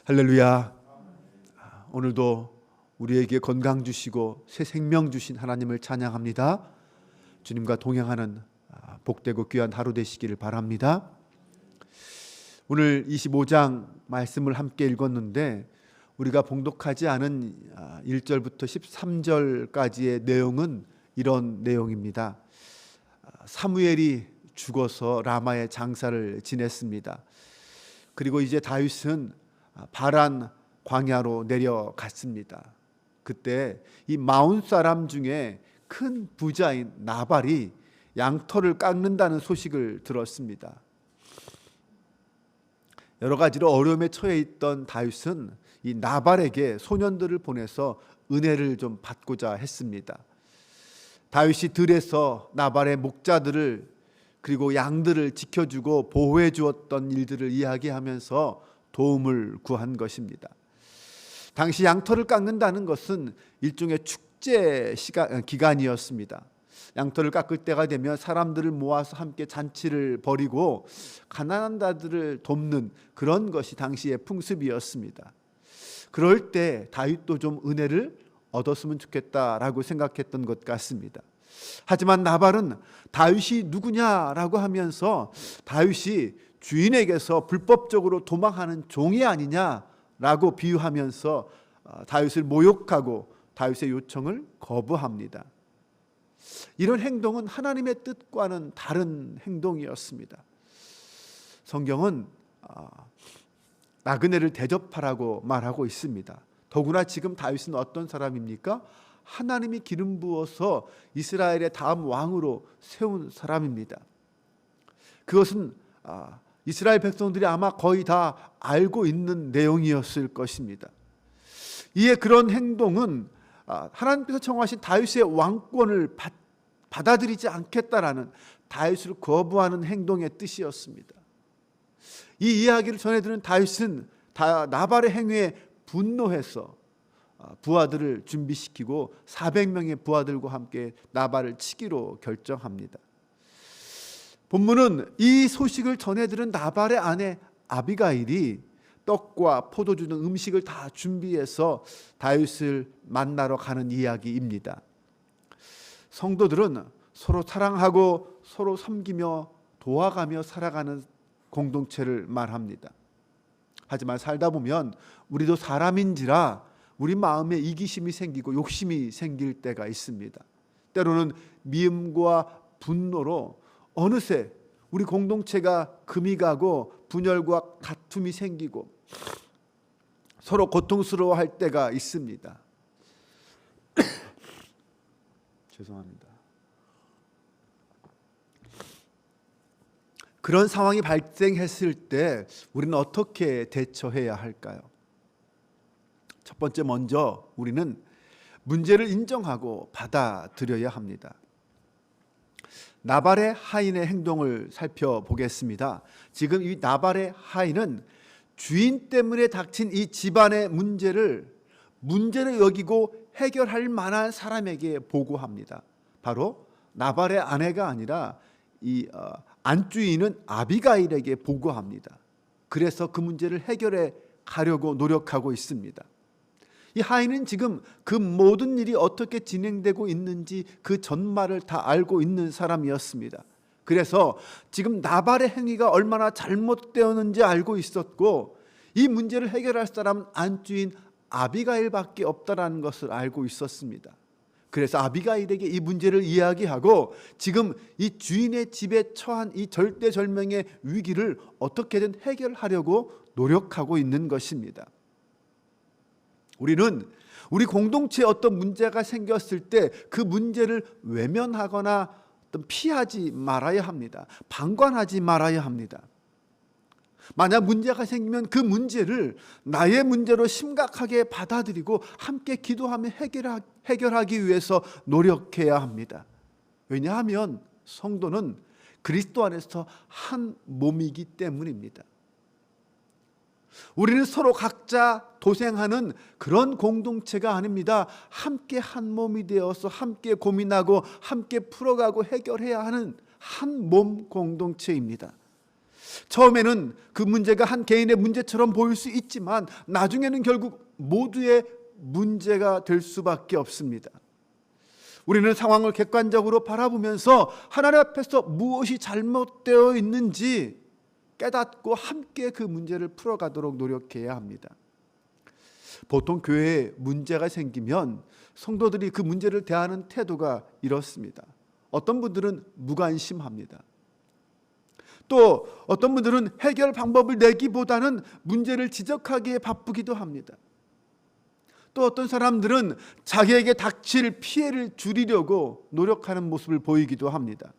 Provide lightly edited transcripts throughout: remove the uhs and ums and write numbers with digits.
할렐루야. 오늘도 우리에게 건강 주시고 새 생명 주신 하나님을 찬양합니다. 주님과 동행하는 복되고 귀한 하루 되시기를 바랍니다. 오늘 25장 말씀을 함께 읽었는데 우리가 봉독하지 않은 1절부터 13절까지의 내용은 이런 내용입니다. 사무엘이 죽어서 라마에 장사를 지냈습니다. 그리고 이제 다윗은 바란 광야로 내려갔습니다. 그때 이 마온 사람 중에 큰 부자인 나발이 양털을 깎는다는 소식을 들었습니다. 여러 가지로 어려움에 처해 있던 다윗은 이 나발에게 소년들을 보내서 은혜를 좀 받고자 했습니다. 다윗이 들에서 나발의 목자들을 그리고 양들을 지켜주고 보호해 주었던 일들을 이야기하면서 도움을 구한 것입니다. 당시 양털을 깎는다는 것은 일종의 축제 기간이었습니다. 양털을 깎을 때가 되면 사람들을 모아서 함께 잔치를 벌이고 가난한 자들을 돕는 그런 것이 당시의 풍습이었습니다. 그럴 때 다윗도 좀 은혜를 얻었으면 좋겠다라고 생각했던 것 같습니다. 하지만 나발은 다윗이 누구냐라고 하면서 다윗이 주인에게서 불법적으로 도망하는 종이 아니냐라고 비유하면서 다윗을 모욕하고 다윗의 요청을 거부합니다. 이런 행동은 하나님의 뜻과는 다른 행동이었습니다. 성경은 나그네를 대접하라고 말하고 있습니다. 더구나 지금 다윗은 어떤 사람입니까? 하나님이 기름 부어서 이스라엘의 다음 왕으로 세운 사람입니다. 그것은 이스라엘 백성들이 아마 거의 다 알고 있는 내용이었을 것입니다. 이에 그런 행동은 하나님께서 청하신 다윗의 왕권을 받아들이지 않겠다라는 다윗을 거부하는 행동의 뜻이었습니다. 이 이야기를 전해드는 다윗은 나발의 행위에 분노해서 부하들을 준비시키고 400명의 부하들과 함께 나발을 치기로 결정합니다. 본문은 이 소식을 전해들은 나발의 아내 아비가일이 떡과 포도주 등 음식을 다 준비해서 다윗을 만나러 가는 이야기입니다. 성도들은 서로 사랑하고 서로 섬기며 도와가며 살아가는 공동체를 말합니다. 하지만 살다 보면 우리도 사람인지라 우리 마음에 이기심이 생기고 욕심이 생길 때가 있습니다. 때로는 미움과 분노로 어느새 우리 공동체가 금이 가고 분열과 다툼이 생기고 서로 고통스러워할 때가 있습니다. 죄송합니다. 그런 상황이 발생했을 때 우리는 어떻게 대처해야 할까요? 첫 번째 먼저 우리는 문제를 인정하고 받아들여야 합니다. 나발의 하인의 행동을 살펴보겠습니다. 지금 이 나발의 하인은 주인 때문에 닥친 이 집안의 문제를 여기고 해결할 만한 사람에게 보고합니다. 바로 나발의 아내가 아니라 이 안주인은 아비가일에게 보고합니다. 그래서 그 문제를 해결해 가려고 노력하고 있습니다. 이 하인은 지금 그 모든 일이 어떻게 진행되고 있는지 그 전말을 다 알고 있는 사람이었습니다. 그래서 지금 나발의 행위가 얼마나 잘못되었는지 알고 있었고 이 문제를 해결할 사람은 안주인 아비가일밖에 없다라는 것을 알고 있었습니다. 그래서 아비가일에게 이 문제를 이야기하고 지금 이 주인의 집에 처한 이 절대절명의 위기를 어떻게든 해결하려고 노력하고 있는 것입니다. 우리는 우리 공동체에 어떤 문제가 생겼을 때 그 문제를 외면하거나 피하지 말아야 합니다. 방관하지 말아야 합니다. 만약 문제가 생기면 그 문제를 나의 문제로 심각하게 받아들이고 함께 기도하며 해결하기 위해서 노력해야 합니다. 왜냐하면 성도는 그리스도 안에서 한 몸이기 때문입니다. 우리는 서로 각자 도생하는 그런 공동체가 아닙니다. 함께 한 몸이 되어서 함께 고민하고 함께 풀어가고 해결해야 하는 한 몸 공동체입니다. 처음에는 그 문제가 한 개인의 문제처럼 보일 수 있지만 나중에는 결국 모두의 문제가 될 수밖에 없습니다. 우리는 상황을 객관적으로 바라보면서 하나님 앞에서 무엇이 잘못되어 있는지 깨닫고 함께 그 문제를 풀어가도록 노력해야 합니다. 보통 교회에 문제가 생기면 성도들이 그 문제를 대하는 태도가 이렇습니다. 어떤 분들은 무관심합니다. 또 어떤 분들은 해결 방법을 내기보다는 문제를 지적하기에 바쁘기도 합니다. 또 어떤 사람들은 자기에게 닥칠 피해를 줄이려고 노력하는 모습을 보이기도 합니다.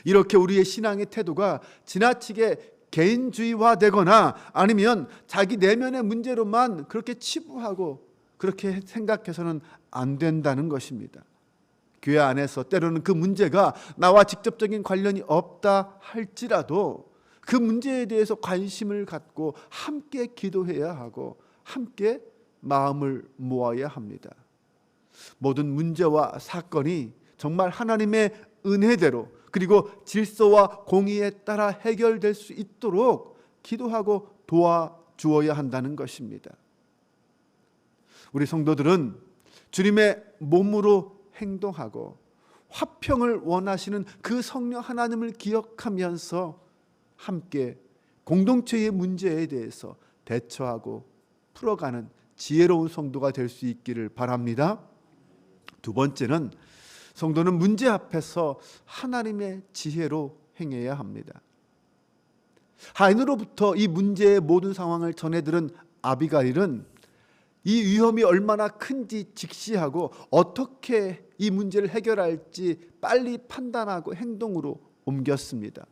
이렇게 우리의 신앙의 태도가 지나치게 개인주의화되거나 아니면 자기 내면의 문제로만 그렇게 치부하고 그렇게 생각해서는 안 된다는 것입니다. 교회 안에서 때로는 그 문제가 나와 직접적인 관련이 없다 할지라도 그 문제에 대해서 관심을 갖고 함께 기도해야 하고 함께 마음을 모아야 합니다. 모든 문제와 사건이 정말 하나님의 은혜대로 그리고 질서와 공의에 따라 해결될 수 있도록 기도하고 도와주어야 한다는 것입니다. 우리 성도들은 주님의 몸으로 행동하고 화평을 원하시는 그 성령 하나님을 기억하면서 함께 공동체의 문제에 대해서 대처하고 풀어가는 지혜로운 성도가 될 수 있기를 바랍니다. 두 번째는 성도는 문제 앞에서 하나님의 지혜로 행해야 합니다. 하인으로부터 이 문제의 모든 상황을 전해들은 아비가일은 이 위험이 얼마나 큰지 직시하고 어떻게 이 문제를 해결할지 빨리 판단하고 행동으로 옮겼습니다.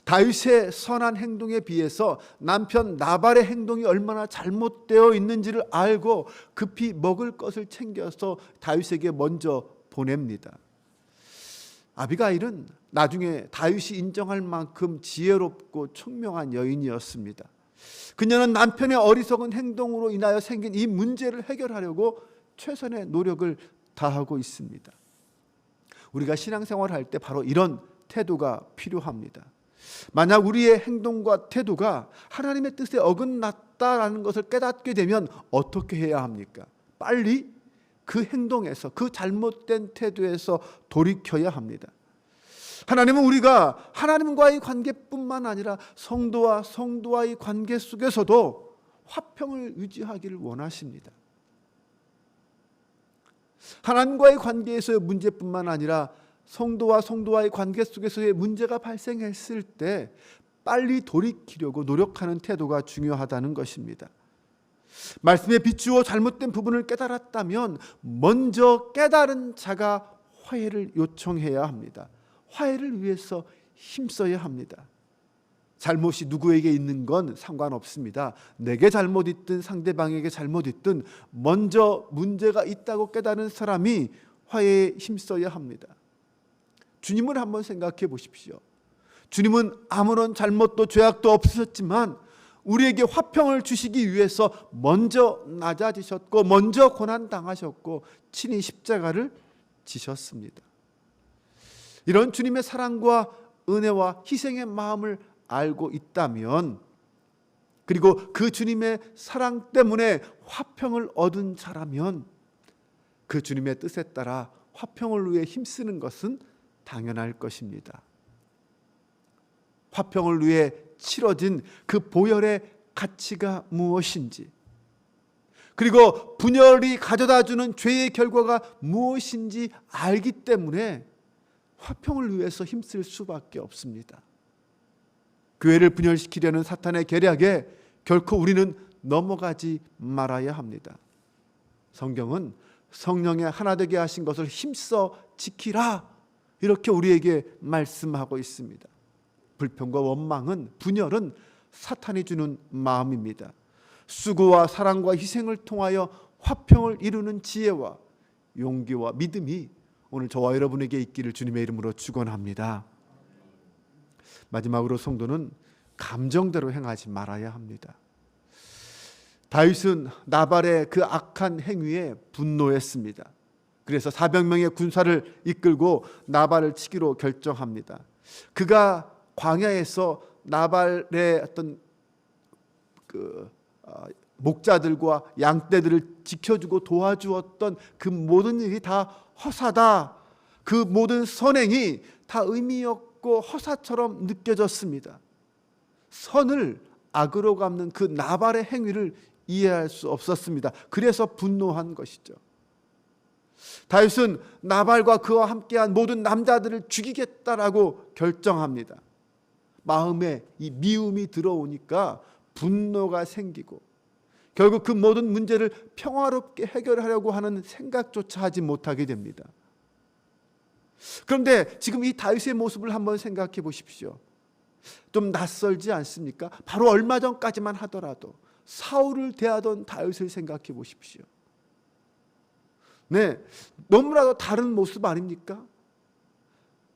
다윗의 선한 행동에 비해서 남편 나발의 행동이 얼마나 잘못되어 있는지를 알고 급히 먹을 것을 챙겨서 다윗에게 먼저 보냅니다. 아비가일은 나중에 다윗이 인정할 만큼 지혜롭고 총명한 여인이었습니다. 그녀는 남편의 어리석은 행동으로 인하여 생긴 이 문제를 해결하려고 최선의 노력을 다하고 있습니다. 우리가 신앙생활을 할 때 바로 이런 태도가 필요합니다. 만약 우리의 행동과 태도가 하나님의 뜻에 어긋났다라는 것을 깨닫게 되면 어떻게 해야 합니까? 빨리 그 행동에서, 그 잘못된 태도에서 돌이켜야 합니다. 하나님은 우리가 하나님과의 관계뿐만 아니라 성도와의 관계 속에서도 화평을 유지하기를 원하십니다. 하나님과의 관계에서의 문제뿐만 아니라 성도와의 관계 속에서의 문제가 발생했을 때 빨리 돌이키려고 노력하는 태도가 중요하다는 것입니다. 말씀에 비추어 잘못된 부분을 깨달았다면 먼저 깨달은 자가 화해를 요청해야 합니다. 화해를 위해서 힘써야 합니다. 잘못이 누구에게 있는 건 상관없습니다. 내게 잘못 있든 상대방에게 잘못 있든 먼저 문제가 있다고 깨달은 사람이 화해에 힘써야 합니다. 주님을 한번 생각해 보십시오. 주님은 아무런 잘못도 죄악도 없으셨지만 우리에게 화평을 주시기 위해서 먼저 낮아지셨고 먼저 고난당하셨고 친히 십자가를 지셨습니다. 이런 주님의 사랑과 은혜와 희생의 마음을 알고 있다면, 그리고 그 주님의 사랑 때문에 화평을 얻은 자라면 그 주님의 뜻에 따라 화평을 위해 힘쓰는 것은 당연할 것입니다. 화평을 위해 치러진 그 보혈의 가치가 무엇인지, 그리고 분열이 가져다주는 죄의 결과가 무엇인지 알기 때문에 화평을 위해서 힘쓸 수밖에 없습니다. 교회를 분열시키려는 사탄의 계략에 결코 우리는 넘어가지 말아야 합니다. 성경은 성령의 하나 되게 하신 것을 힘써 지키라, 이렇게 우리에게 말씀하고 있습니다. 불평과 원망은, 분열은 사탄이 주는 마음입니다. 수고와 사랑과 희생을 통하여 화평을 이루는 지혜와 용기와 믿음이 오늘 저와 여러분에게 있기를 주님의 이름으로 축원합니다. 마지막으로 성도는 감정대로 행하지 말아야 합니다. 다윗은 나발의 그 악한 행위에 분노했습니다. 그래서 400명의 군사를 이끌고 나발을 치기로 결정합니다. 그가 광야에서 나발의 어떤 목자들과 양떼들을 지켜주고 도와주었던 그 모든 일이 다 허사다. 그 모든 선행이 다 의미 없고 허사처럼 느껴졌습니다. 선을 악으로 갚는 그 나발의 행위를 이해할 수 없었습니다. 그래서 분노한 것이죠. 다윗은 나발과 그와 함께한 모든 남자들을 죽이겠다라고 결정합니다. 마음에 이 미움이 들어오니까 분노가 생기고 결국 그 모든 문제를 평화롭게 해결하려고 하는 생각조차 하지 못하게 됩니다. 그런데 지금 이 다윗의 모습을 한번 생각해 보십시오. 좀 낯설지 않습니까? 바로 얼마 전까지만 하더라도 사울을 대하던 다윗을 생각해 보십시오. 네, 너무나도 다른 모습 아닙니까?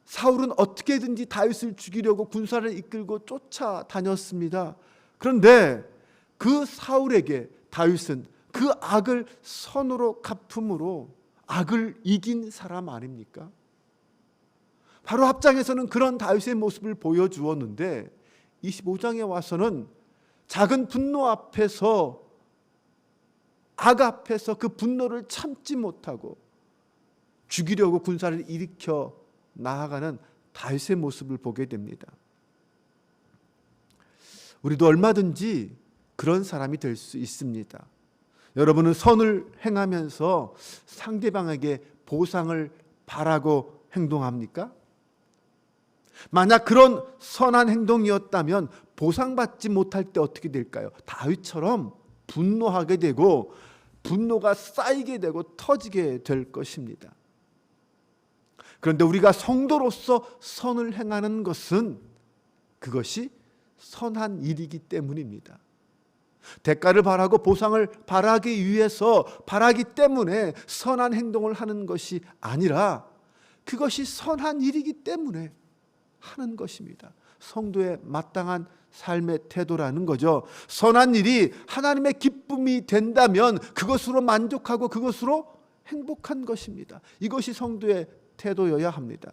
사울은 어떻게든지 다윗을 죽이려고 군사를 이끌고 쫓아다녔습니다. 그런데 그 사울에게 다윗은 그 악을 선으로 갚음으로 악을 이긴 사람 아닙니까? 바로 앞장에서는 그런 다윗의 모습을 보여주었는데 25장에 와서는 작은 분노 앞에서, 악 앞에서 그 분노를 참지 못하고 죽이려고 군사를 일으켜 나아가는 다윗의 모습을 보게 됩니다. 우리도 얼마든지 그런 사람이 될 수 있습니다. 여러분은 선을 행하면서 상대방에게 보상을 바라고 행동합니까? 만약 그런 선한 행동이었다면 보상받지 못할 때 어떻게 될까요? 다윗처럼 분노하게 되고 분노가 쌓이게 되고 터지게 될 것입니다. 그런데 우리가 성도로서 선을 행하는 것은 그것이 선한 일이기 때문입니다. 대가를 바라고 보상을 바라기 위해서, 바라기 때문에 선한 행동을 하는 것이 아니라 그것이 선한 일이기 때문에 하는 것입니다. 성도의 마땅한 삶의 태도라는 거죠. 선한 일이 하나님의 기쁨이 된다면 그것으로 만족하고 그것으로 행복한 것입니다. 이것이 성도의 태도여야 합니다.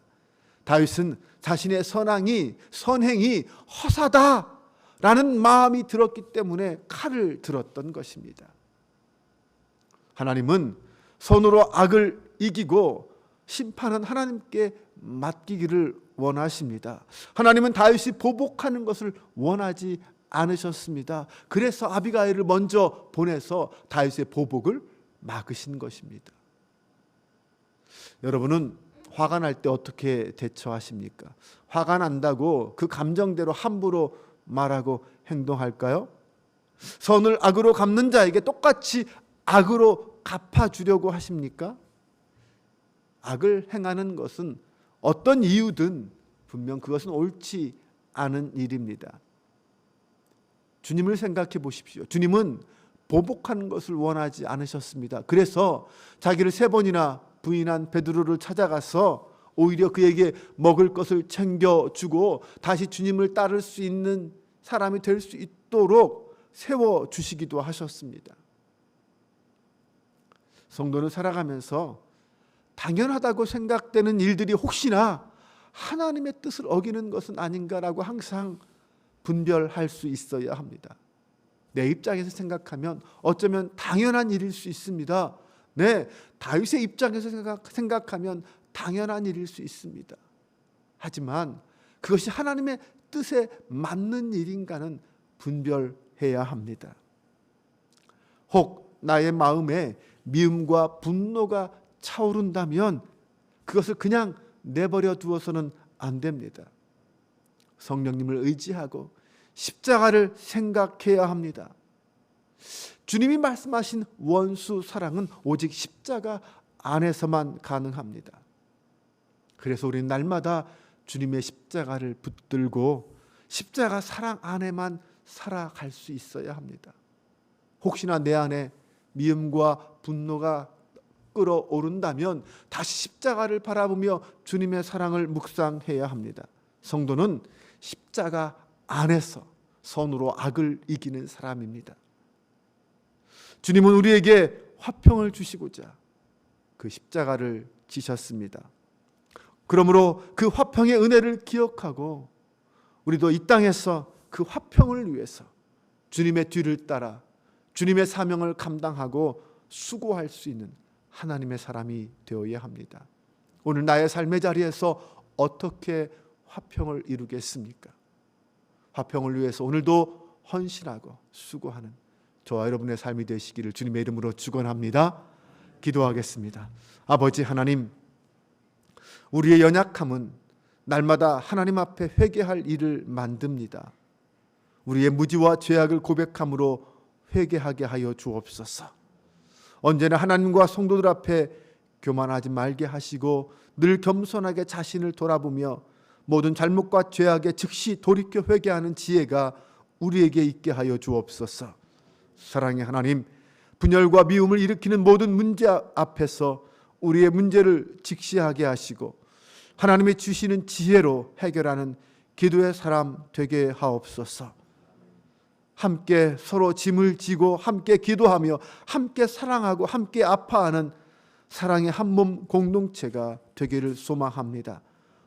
다윗은 자신의 선행이 허사다라는 마음이 들었기 때문에 칼을 들었던 것입니다. 하나님은 선으로 악을 이기고 심판은 하나님께 맡기기를 원하십니다. 하나님은 다윗이 보복하는 것을 원하지 않으셨습니다. 그래서 아비가일을 먼저 보내서 다윗의 보복을 막으신 것입니다. 여러분은 화가 날 때 어떻게 대처하십니까? 화가 난다고 그 감정대로 함부로 말하고 행동할까요? 선을 악으로 갚는 자에게 똑같이 악으로 갚아주려고 하십니까? 악을 행하는 것은 어떤 이유든 분명 그것은 옳지 않은 일입니다. 주님을 생각해 보십시오. 주님은 보복하는 것을 원하지 않으셨습니다. 그래서 자기를 3번이나 부인한 베드로를 찾아가서 오히려 그에게 먹을 것을 챙겨주고 다시 주님을 따를 수 있는 사람이 될 수 있도록 세워주시기도 하셨습니다. 성도는 살아가면서 당연하다고 생각되는 일들이 혹시나 하나님의 뜻을 어기는 것은 아닌가라고 항상 분별할 수 있어야 합니다. 내 입장에서 생각하면 어쩌면 당연한 일일 수 있습니다. 네, 다윗의 입장에서 생각하면 당연한 일일 수 있습니다. 하지만 그것이 하나님의 뜻에 맞는 일인가는 분별해야 합니다. 혹 나의 마음에 미움과 분노가 차오른다면 그것을 그냥 내버려 두어서는 안 됩니다. 성령님을 의지하고 십자가를 생각해야 합니다. 주님이 말씀하신 원수 사랑은 오직 십자가 안에서만 가능합니다. 그래서 우리는 날마다 주님의 십자가를 붙들고 십자가 사랑 안에만 살아갈 수 있어야 합니다. 혹시나 내 안에 미움과 분노가 끓어오른다면 다시 십자가를 바라보며 주님의 사랑을 묵상해야 합니다. 성도는 십자가 안에서 선으로 악을 이기는 사람입니다. 주님은 우리에게 화평을 주시고자 그 우리도 이 땅에서 그 화평을 위해서 주님의 뒤를 따라 주님의 사명을 감당하고 수고할 수 있는 하나님의 사람이 되어야 합니다. 오늘 나의 삶의 자리에서 어떻게 화평을 이루겠습니까? 화평을 위해서 오늘도 헌신하고 수고하는 저와 여러분의 삶이 되시기를 주님의 이름으로 축원합니다. 기도하겠습니다. 아버지 하나님, 우리의 연약함은 날마다 하나님 앞에 회개할 일을 만듭니다. 우리의 무지와 죄악을 고백함으로 회개하게 하여 주옵소서. 언제나 하나님과 성도들 앞에 교만하지 말게 하시고 늘 겸손하게 자신을 돌아보며 모든 잘못과 죄악에 즉시 돌이켜 회개하는 지혜가 우리에게 있게 하여 주옵소서. 사랑의 하나님, 분열과 미움을 일으키는 모든 문제 앞에서 우리의 문제를 직시하게 하시고 하나님이 주시는 지혜로 해결하는 기도의 사람 되게 하옵소서. 함께 서로 짐을 지고 함께 기도하며 함께 사랑하고 함께 아파하는 사랑의 한몸 공동체가 되기를 소망합니다.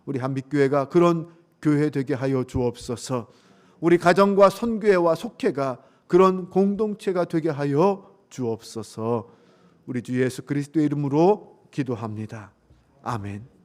우리 한빛교회가 그런 교회 되게 하여 주옵소서. 우리 가정과 선교회와 속회가 그런 공동체가 되게 하여 주옵소서. 우리 주 예수 그리스도의 이름으로 기도합니다. 아멘.